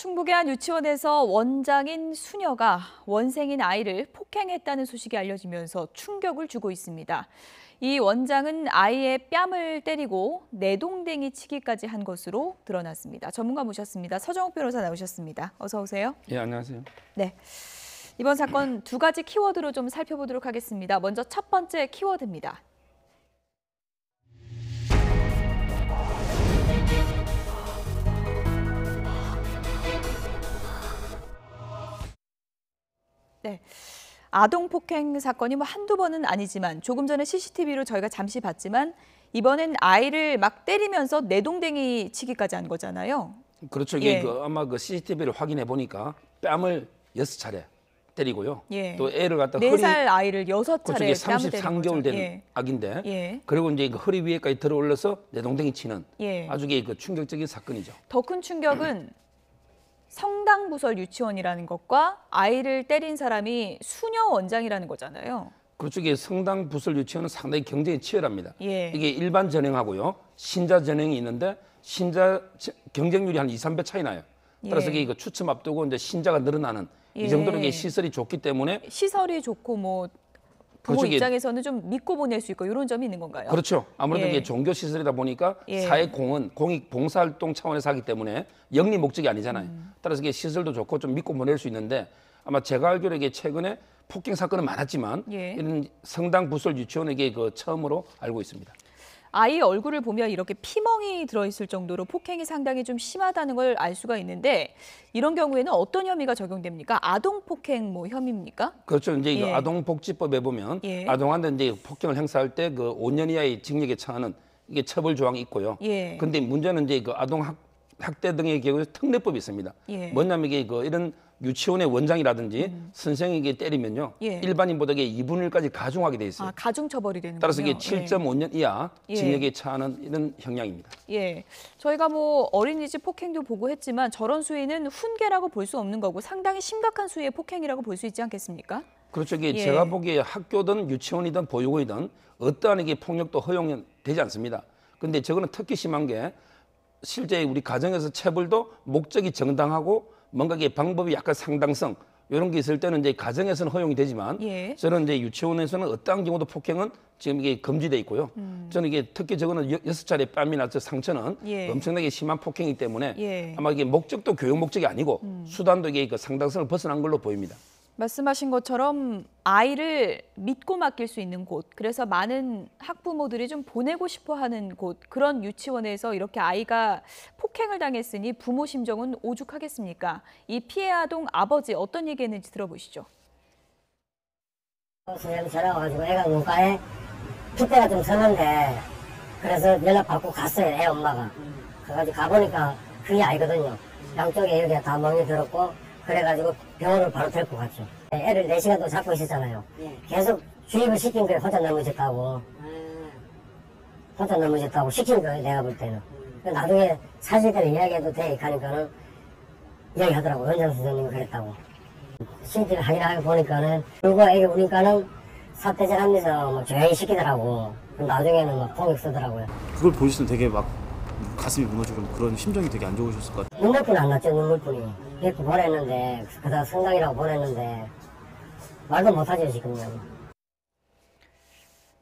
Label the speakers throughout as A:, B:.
A: 충북의 한 유치원에서 원장인 수녀가 원생인 아이를 폭행했다는 소식이 알려지면서 충격을 주고 있습니다. 이 원장은 아이의 뺨을 때리고 내동댕이 치기까지 한 것으로 드러났습니다. 전문가 모셨습니다. 서정욱 변호사 나오셨습니다. 어서 오세요.
B: 예, 안녕하세요.
A: 네, 이번 사건 두 가지 키워드로 좀 살펴보도록 하겠습니다. 먼저 첫 번째 키워드입니다. 네, 아동폭행 사건이 한두 번은 아니지만 조금 전에 CCTV로 저희가 잠시 봤지만 이번엔 아이를 막 때리면서 내동댕이 치기까지 한 거잖아요.
B: 그렇죠. 이게
A: 예.
B: 아마 CCTV를 확인해 보니까 뺨을 6차례 때리고요.
A: 예.
B: 또 애를 갖다
A: 4살 아이를 6차례
B: 그쪽에
A: 뺨을 때린
B: 33개월 된
A: 예.
B: 아기인데
A: 예.
B: 그리고 이제 허리 위에까지 들어 올려서 내동댕이 치는
A: 예.
B: 아주 충격적인 사건이죠.
A: 더 큰 충격은 성당부설 유치원이라는 것과 아이를 때린 사람이 수녀 원장이라는 거잖아요.
B: 그렇죠. 이게 성당 부설 유치원은 상당히 경쟁이 치열합니다.
A: 예.
B: 이게 일반 전형하고요, 신자 전형이 있는데 신자 경쟁률이 한 2, 3배 차이 나요. 따라서
A: 예.
B: 이게 추첨 앞두고 이제 신자가 늘어나는
A: 예.
B: 이 정도로 이게 시설이 좋기 때문에
A: 시설이 좋고 부모
B: 그렇죠.
A: 입장에서는 좀 믿고 보낼 수 있고 이런 점이 있는 건가요?
B: 그렇죠. 아무래도
A: 예.
B: 이게 종교 시설이다 보니까
A: 예.
B: 사회 공익 봉사활동 차원에서 하기 때문에 영리 목적이 아니잖아요. 따라서 이게 시설도 좋고 좀 믿고 보낼 수 있는데 아마 제가 알기로 이게 최근에 폭행 사건은 많았지만
A: 예.
B: 이런 성당 부설 유치원에게 처음으로 알고 있습니다.
A: 아이 얼굴을 보면 이렇게 피멍이 들어있을 정도로 폭행이 상당히 좀 심하다는 걸 알 수가 있는데 이런 경우에는 어떤 혐의가 적용됩니까? 아동폭행 혐의입니까?
B: 그렇죠. 이제
A: 예.
B: 아동복지법에 보면
A: 예.
B: 아동한테 이제 폭행을 행사할 때 5년 이하의 징역에 처하는 이게 처벌 조항이 있고요.
A: 예.
B: 근데 문제는 이제 아동 학대 등의 경우에 특례법이 있습니다.
A: 예.
B: 뭐냐면 이게 이런 유치원의 원장이라든지 선생에게 때리면요,
A: 예.
B: 일반인보다 2분의 1까지 가중하게 돼 있어요.
A: 가중 처벌이 되는
B: 따라서
A: 거군요.
B: 이게 7.5년 이하
A: 예.
B: 징역에 처하는 이런 형량입니다.
A: 예, 저희가 어린이집 폭행도 보고 했지만 저런 수위는 훈계라고 볼 수 없는 거고 상당히 심각한 수위의 폭행이라고 볼 수 있지 않겠습니까?
B: 그렇죠. 이게
A: 예.
B: 제가 보기에 학교든 유치원이든 보육원이든 어떠한 이게 폭력도 허용되지 않습니다. 근데 저거는 특히 심한 게 실제 우리 가정에서 체벌도 목적이 정당하고 뭔가 이게 방법이 약간 상당성 이런 게 있을 때는 이제 가정에서는 허용이 되지만
A: 예.
B: 저는 이제 유치원에서는 어떠한 경우도 폭행은 지금 이게 금지돼 있고요. 저는 이게 특히 저거는 6차례 뺨이나 상처는
A: 예.
B: 엄청나게 심한 폭행이기 때문에
A: 예.
B: 아마 이게 목적도 교육 목적이 아니고 수단도 이게 상당성을 벗어난 걸로 보입니다.
A: 말씀하신 것처럼 아이를 믿고 맡길 수 있는 곳, 그래서 많은 학부모들이 좀 보내고 싶어하는 곳, 그런 유치원에서 이렇게 아이가 폭행을 당했으니 부모 심정은 오죽하겠습니까? 이 피해 아동 아버지 어떤 얘기했는지 들어보시죠.
C: 선생님 전화 와가지고 애가 눈가에 핏대가 좀 서는데 그래서 연락받고 갔어요, 애 엄마가. 그래가지고 가보니까 그게 아니거든요. 양쪽에 여기가 다 멍이 들었고 그래가지고 병원을 바로 데리고 갔죠. 애를 4시간 또 잡고 있었잖아요. 계속 주입을 시킨 거예요. 혼자 넘어졌다고. 혼자 넘어졌다고 시킨 거예요, 내가 볼 때는. 나중에 사실대로 이야기해도 돼 하니까는 이야기하더라고. 원장 선생님이 그랬다고. CCTV 확인하고 보니까는 누가 애기 우니까는 사태질 하면서 조용히 시키더라고. 나중에는 막 폭력 쓰더라고요.
D: 그걸 보시면 되게 막 가슴이 무너지고 그런 심정이 되게 안 좋으셨을 것 같아요.
C: 눈물뿐이 안 났죠, 눈물뿐이. 데리고 보냈는데, 그다음 성당이라고 보냈는데, 말도 못하죠, 지금은.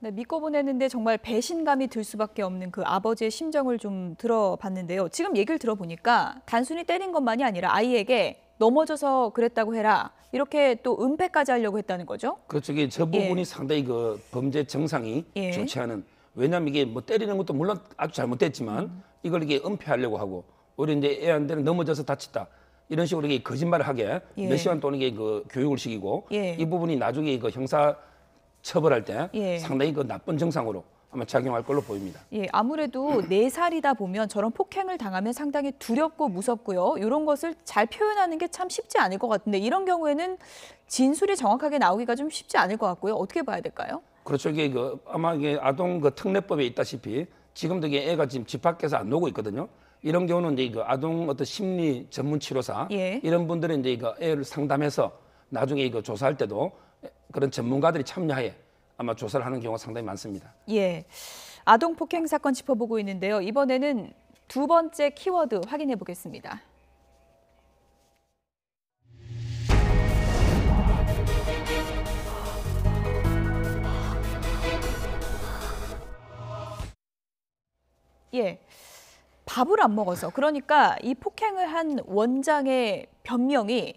A: 네, 믿고 보냈는데 정말 배신감이 들 수밖에 없는 그 아버지의 심정을 좀 들어봤는데요. 지금 얘기를 들어보니까 단순히 때린 것만이 아니라 아이에게 넘어져서 그랬다고 해라. 이렇게 또 은폐까지 하려고 했다는 거죠?
B: 그렇죠. 이게 저 부분이
A: 예.
B: 상당히 범죄 정상이
A: 예.
B: 좋지 않은. 왜냐하면 이게 때리는 것도 물론 아주 잘못됐지만 이걸 이게 은폐하려고 하고 오히려 이제 애한테는 넘어져서 다쳤다. 이런 식으로 이게 거짓말을 하게
A: 예.
B: 몇 시간 동안 이게 교육을 시키고
A: 예.
B: 이 부분이 나중에 형사 처벌할 때
A: 예.
B: 상당히 나쁜 정상으로 아마 작용할 걸로 보입니다.
A: 예, 아무래도 4살이다 보면 저런 폭행을 당하면 상당히 두렵고 무섭고요. 이런 것을 잘 표현하는 게 참 쉽지 않을 것 같은데 이런 경우에는 진술이 정확하게 나오기가 좀 쉽지 않을 것 같고요. 어떻게 봐야 될까요?
B: 그렇죠. 이게 아마 이게 아동 특례법에 있다시피 지금도 이게 애가 지금 집 밖에서 안 놀고 있거든요. 이런 경우는 이제 아동 심리 전문 치료사
A: 예.
B: 이런 분들은 이제 애를 상담해서 나중에 조사할 때도 그런 전문가들이 참여하에 아마 조사를 하는 경우가 상당히 많습니다.
A: 예, 아동 폭행 사건 짚어보고 있는데요. 이번에는 두 번째 키워드 확인해 보겠습니다. 예. 밥을 안 먹어서. 그러니까 이 폭행을 한 원장의 변명이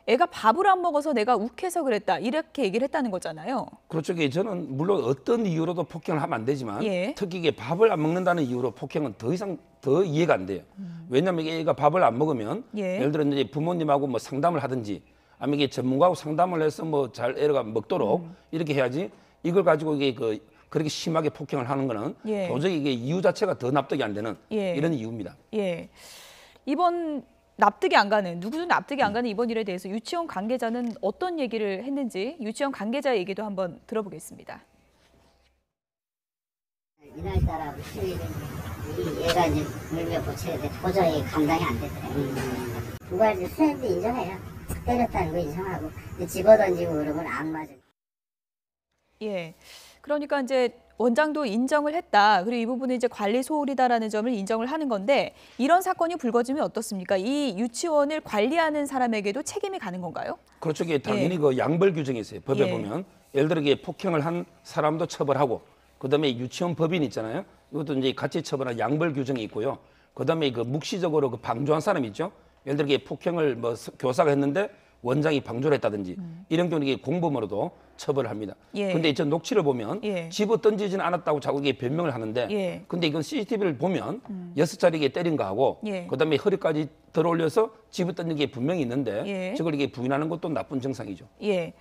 A: 애가 밥을 안 먹어서 내가 욱해서 그랬다. 이렇게 얘기를 했다는 거잖아요.
B: 그렇죠. 저는 물론 어떤 이유로도 폭행을 하면 안 되지만
A: 예.
B: 특히 이게 밥을 안 먹는다는 이유로 폭행은 더 이상 더 이해가 안 돼요. 왜냐하면 이게 애가 밥을 안 먹으면
A: 예.
B: 예를 들어 이제 부모님하고 뭐 상담을 하든지 아니면 이게 전문가하고 상담을 해서 뭐 잘 애가 먹도록 이렇게 해야지 이걸 가지고 이게 그렇게 심하게 폭행을 하는 거는
A: 예.
B: 도저히 이게 이유 자체가 더 납득이 안 되는
A: 예.
B: 이런 이유입니다.
A: 예. 이번 납득이 안 가는, 누구도 납득이 안 가는 이번 일에 대해서 유치원 관계자는 어떤 얘기를 했는지 유치원 관계자 얘기도 한번 들어보겠습니다.
E: 이날따라 수요일에 얘가 이제 물몇 고쳐야 돼. 도저히 감당이 안 되더라고요. 그거 이제 수행도 인정해요. 때렸다는 거 인정하고. 근데 집어던지고 그러면 안 맞아요.
A: 예. 그러니까 이제 원장도 인정을 했다. 그리고 이 부분은 이제 관리 소홀이다라는 점을 인정을 하는 건데 이런 사건이 불거지면 어떻습니까? 이 유치원을 관리하는 사람에게도 책임이 가는 건가요?
B: 그렇죠. 이게 당연히
A: 예.
B: 그 양벌 규정이 있어요. 법에
A: 예.
B: 보면 예를 들어 이게 폭행을 한 사람도 처벌하고 그다음에 유치원 법인 있잖아요. 이것도 이제 같이 처벌한 양벌 규정이 있고요. 그다음에 그 묵시적으로 그 방조한 사람 있죠. 예를 들어 이게 폭행을 뭐 교사가 했는데 원장이 방조를 했다든지 이런 경우는 이게 공범으로도 처벌을 합니다.
A: 예.
B: 근데 저 녹취를 보면
A: 예.
B: 집어 던지지는 않았다고 자꾸 이게 변명을 하는데
A: 예.
B: 근데 이건 CCTV를 보면 6차례 때린 거하고
A: 예.
B: 그다음에 허리까지 들어올려서 집어 던진 게 분명히 있는데
A: 예.
B: 저걸 이게 부인하는 것도 나쁜 증상이죠.
A: 예.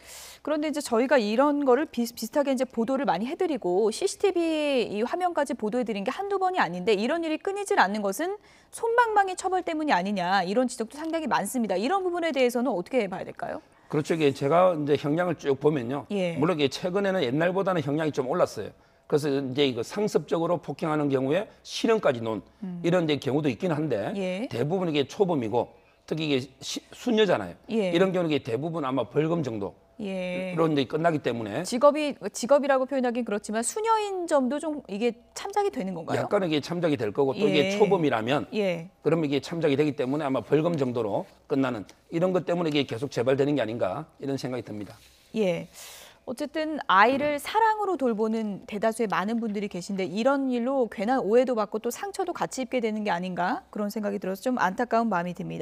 A: 그런데 이제 저희가 이런 거를 비슷하게 이제 보도를 많이 해드리고 CCTV 이 화면까지 보도해드린 게 한두 번이 아닌데 이런 일이 끊이질 않는 것은 솜방망이 처벌 때문이 아니냐 이런 지적도 상당히 많습니다. 이런 부분에 대해서는 어떻게 봐야 될까요?
B: 그렇죠. 이게 제가 이제 형량을 쭉 보면요.
A: 예.
B: 물론 이게 최근에는 옛날보다는 형량이 좀 올랐어요. 그래서 이제 이거 상습적으로 폭행하는 경우에 실형까지 놓은 이런 이제 경우도 있긴 한데
A: 예.
B: 대부분 이게 초범이고 특히 이게 수녀잖아요.
A: 예.
B: 이런 경우는 이게 대부분 아마 벌금 정도.
A: 예.
B: 그런 이제 끝나기 때문에
A: 직업이라고 표현하긴 그렇지만 수녀인 점도 좀 이게 참작이 되는 건가요?
B: 약간 이게 참작이 될 거고 또
A: 예.
B: 이게 초범이라면
A: 예.
B: 그러면 이게 참작이 되기 때문에 아마 벌금 정도로 끝나는 이런 것 때문에 이게 계속 재발되는 게 아닌가 이런 생각이 듭니다.
A: 예. 어쨌든 아이를 사랑으로 돌보는 대다수의 많은 분들이 계신데 이런 일로 괜한 오해도 받고 또 상처도 같이 입게 되는 게 아닌가 그런 생각이 들어서 좀 안타까운 마음이 듭니다.